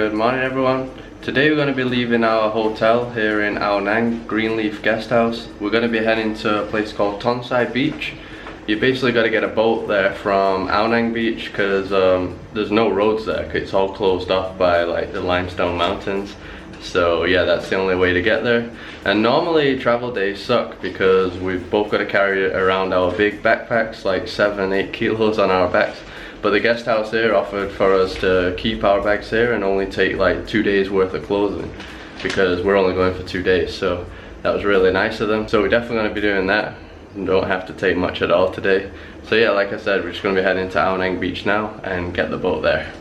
Good morning everyone. Today we're going to be leaving our hotel here in Ao Nang, Greenleaf Guesthouse. We're going to be heading to a place called Tonsai Beach. You basically got to get a boat there from Ao Nang Beach because there's no roads there. It's all closed off by like the limestone mountains. So yeah, that's the only way to get there. And normally travel days suck because we've both got to carry around our big backpacks, like 7-8 kilos on our backs. But the guest house here offered for us to keep our bags here and only take like 2 days worth of clothing because we're only going for 2 days. So that was really nice of them. So we're definitely going to be doing that. And don't have to take much at all today. So yeah, like I said, we're just going to be heading to Ao Nang Beach now and get the boat there.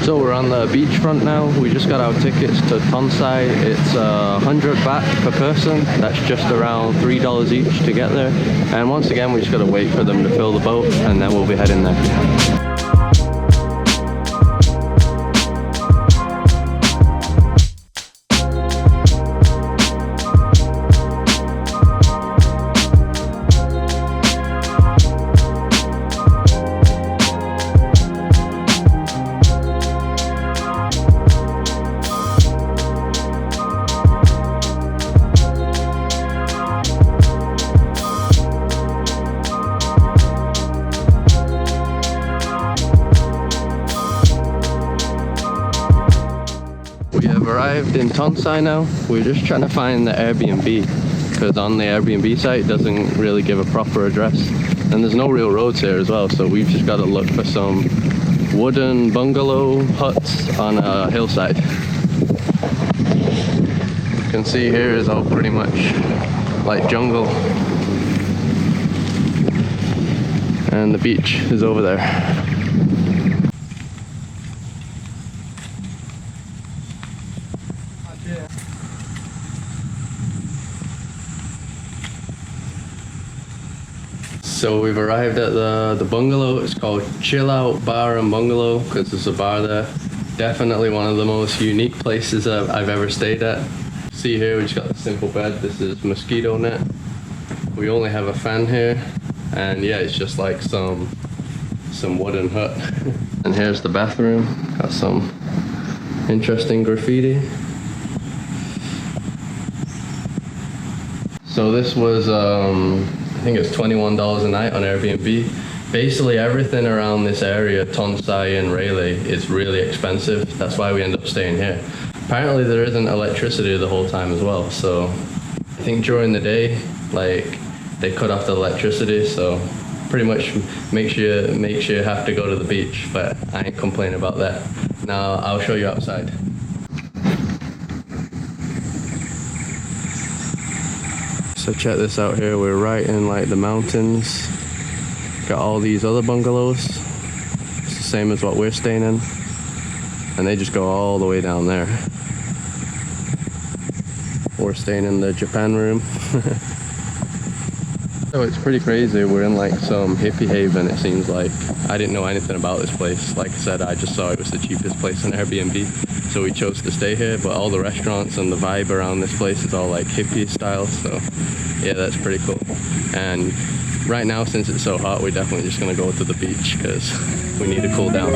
So we're on the beachfront now. We just got our tickets to Tonsai. It's 100 baht per person. That's just around $3 each to get there. And once again, we just gotta wait for them to fill the boat and then we'll be heading there. We have arrived in Tonsai now. We're just trying to find the Airbnb because on the Airbnb site it doesn't really give a proper address and there's no real roads here as well, so we've just got to look for some wooden bungalow huts on a hillside. You can see here is all pretty much like jungle and the beach is over there. So we've arrived at the bungalow. It's called Chill Out Bar and Bungalow because there's a bar there. Definitely one of the most unique places I've ever stayed at. See here, we just got a simple bed. This is mosquito net. We only have a fan here, and yeah, it's just like some wooden hut. And here's the bathroom. Got some interesting graffiti. So this was I think it's $21 a night on Airbnb. Basically everything around this area, Tonsai and Railay, is really expensive. That's why we end up staying here. Apparently there isn't electricity the whole time as well, so I think during the day, like, they cut off the electricity, so pretty much makes you have to go to the beach, but I ain't complaining about that. Now I'll show you outside. So check this out here, we're right in like the mountains. Got all these other bungalows. It's the same as what we're staying in. And they just go all the way down there. We're staying in the Japan room. So it's pretty crazy, we're in like some hippie haven it seems like. I didn't know anything about this place. Like I said, I just saw it was the cheapest place on Airbnb. So we chose to stay here, but all the restaurants and the vibe around this place is all like hippie style, so yeah, that's pretty cool. And right now, since it's so hot, we're definitely just gonna go to the beach because we need to cool down.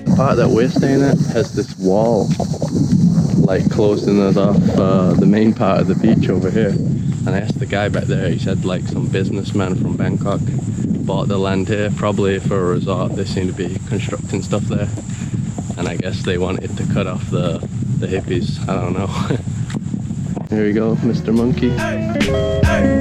The part that we're staying at has this wall like closing us off the main part of the beach over here. And I asked the guy back there, he said like some businessman from Bangkok bought the land here, probably for a resort. They seem to be constructing stuff there. And I guess they wanted to cut off the hippies, I don't know. Here we go, Mr. Monkey. Hey, hey.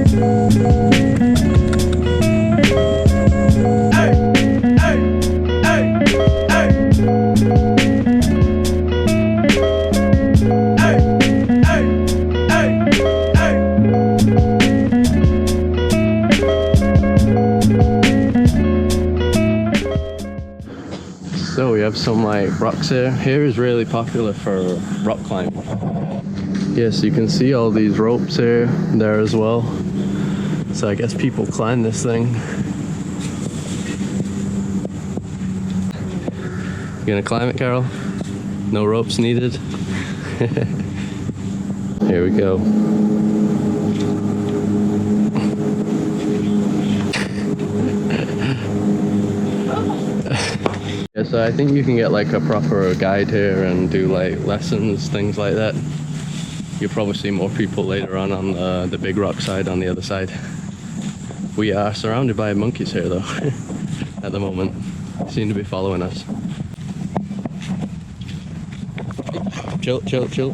So we have have some like rocks here. Here is really popular for rock climbing. Yes, you can see all these ropes here, there as well. So I guess people climb this thing. You gonna climb it, Carol? No ropes needed. Here we go. Yeah, so I think you can get like a proper guide here and do like lessons, things like that. You'll probably see more people later on the big rock side on the other side. We are surrounded by monkeys here though, at the moment. They seem to be following us. Chill, chill, chill.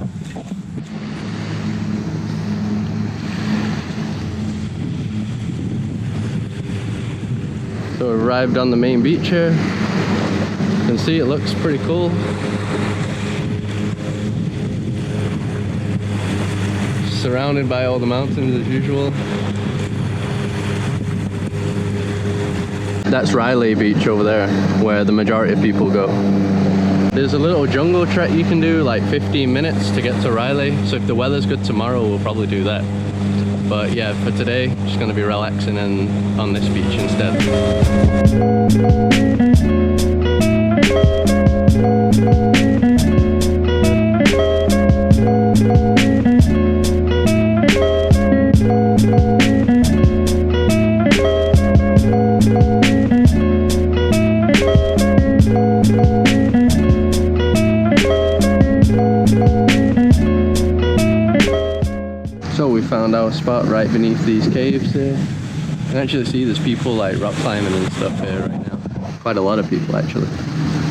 So we arrived on the main beach here. You can see it looks pretty cool. Surrounded by all the mountains as usual. That's Railay beach over there, where the majority of people go. There's a little jungle trek you can do, like 15 minutes to get to Railay. So if the weather's good tomorrow, we'll probably do that. But yeah, for today, just gonna be relaxing on this beach instead. So we found our spot right beneath these caves here. You can actually see there's people like rock climbing and stuff here right now. Quite a lot of people actually.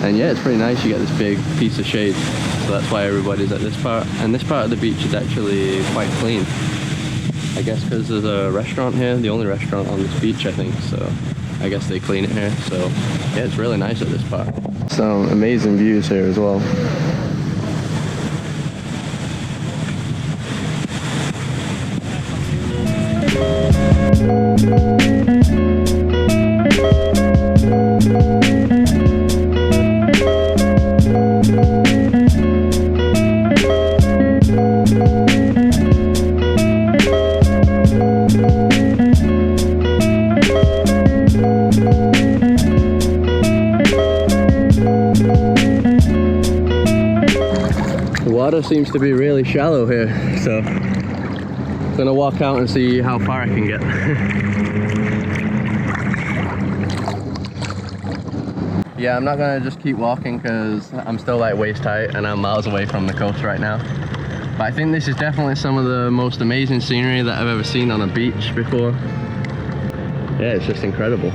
And yeah, it's pretty nice. You get this big piece of shade. So that's why everybody's at this part. And this part of the beach is actually quite clean. I guess because there's a restaurant here, the only restaurant on this beach I think. So I guess they clean it here. So yeah, it's really nice at this part. Some amazing views here as well. The water seems to be really shallow here, so I'm gonna walk out and see how far I can get. Yeah, I'm not gonna just keep walking because I'm still like waist height and I'm miles away from the coast right now. But I think this is definitely some of the most amazing scenery that I've ever seen on a beach before. Yeah, it's just incredible.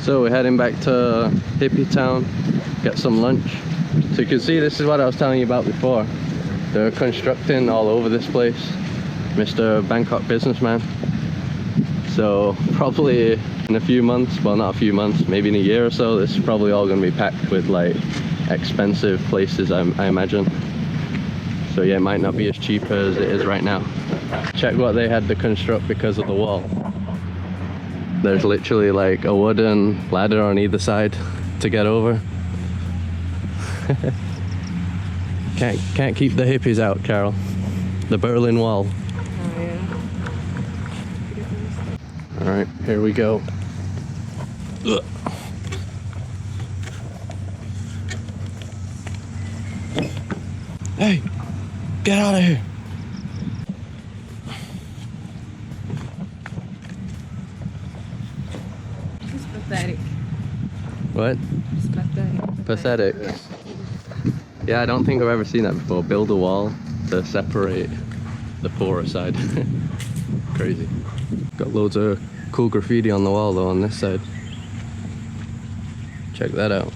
So we're heading back to Hippie Town, get some lunch. So you can see this is what I was telling you about before. They're constructing all over this place. Mr. Bangkok businessman. So probably in a few months, well not a few months, maybe in a year or so, this is probably all going to be packed with like expensive places I imagine. So yeah, it might not be as cheap as it is right now. Check what they had to construct because of the wall. There's literally like a wooden ladder on either side to get over. Can't keep the hippies out, Carol. The Berlin Wall. Oh yeah. All right, here we go. Ugh. Hey, get out of here. It's pathetic. What? It's pathetic. Pathetic. Yeah, I don't think I've ever seen that before. Build a wall to separate the poorer side. Crazy. Got loads of cool graffiti on the wall though on this side. Check that out.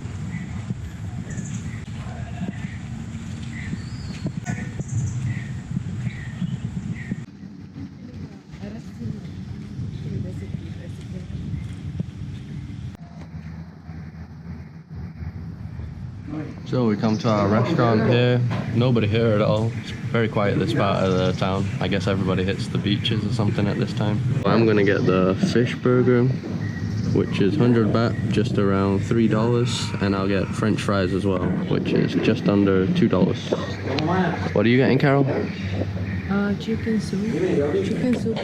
So we come to our restaurant here. Nobody here at all. It's very quiet this part of the town. I guess everybody hits the beaches or something at this time. I'm gonna get the fish burger, which is 100 baht, just around $3, and I'll get French fries as well, which is just under $2. What are you getting, Carol? Chicken soup. Chicken soup.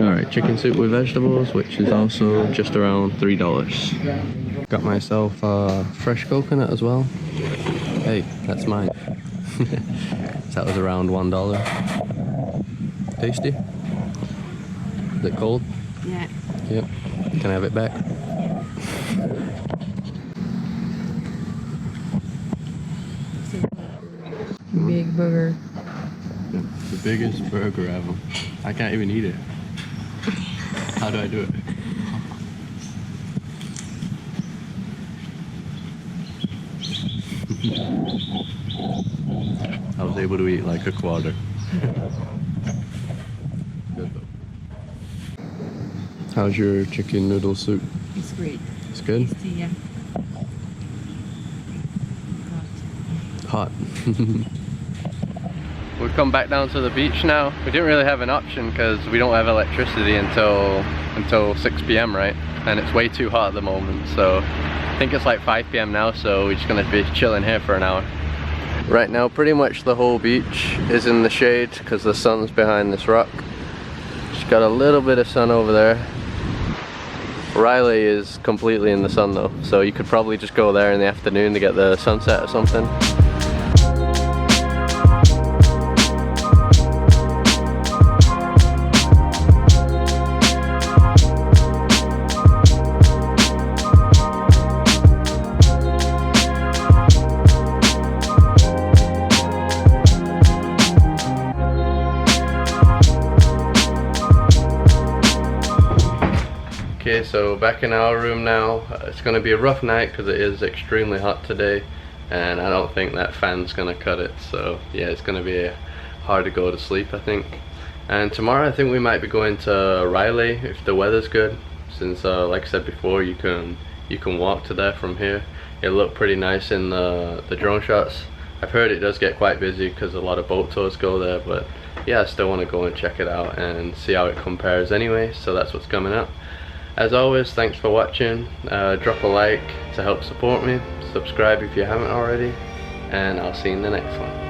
Alright, chicken soup with vegetables, which is also just around $3. Got myself a fresh coconut as well. Hey, that's mine. That was around $1. Tasty? Is it cold? Yeah. Yep. Can I have it back? Big burger. The biggest burger ever. I can't even eat it. How do I do it? I was able to eat like a quarter. Good though. How's your chicken noodle soup? It's great. It's good? Tasty, yeah. Hot. We've come back down to the beach now. We didn't really have an option because we don't have electricity until 6 p.m. right? And it's way too hot at the moment, so I think it's like 5 p.m. now, so we're just gonna be chilling here for an hour. Right now pretty much the whole beach is in the shade because the sun's behind this rock. Just got a little bit of sun over there. Railay is completely in the sun though, so you could probably just go there in the afternoon to get the sunset or something. Okay, so back in our room now. It's going to be a rough night because it is extremely hot today, and I don't think that fan's going to cut it, so yeah, it's going to be hard to go to sleep I think. And tomorrow I think we might be going to Railay if the weather's good, since like I said before, you can walk to there from here. It'll look pretty nice in the drone shots. I've heard it does get quite busy because a lot of boat tours go there, but yeah, I still want to go and check it out and see how it compares anyway, so that's what's coming up. As always, thanks for watching. Drop a like to help support me, subscribe if you haven't already, and I'll see you in the next one.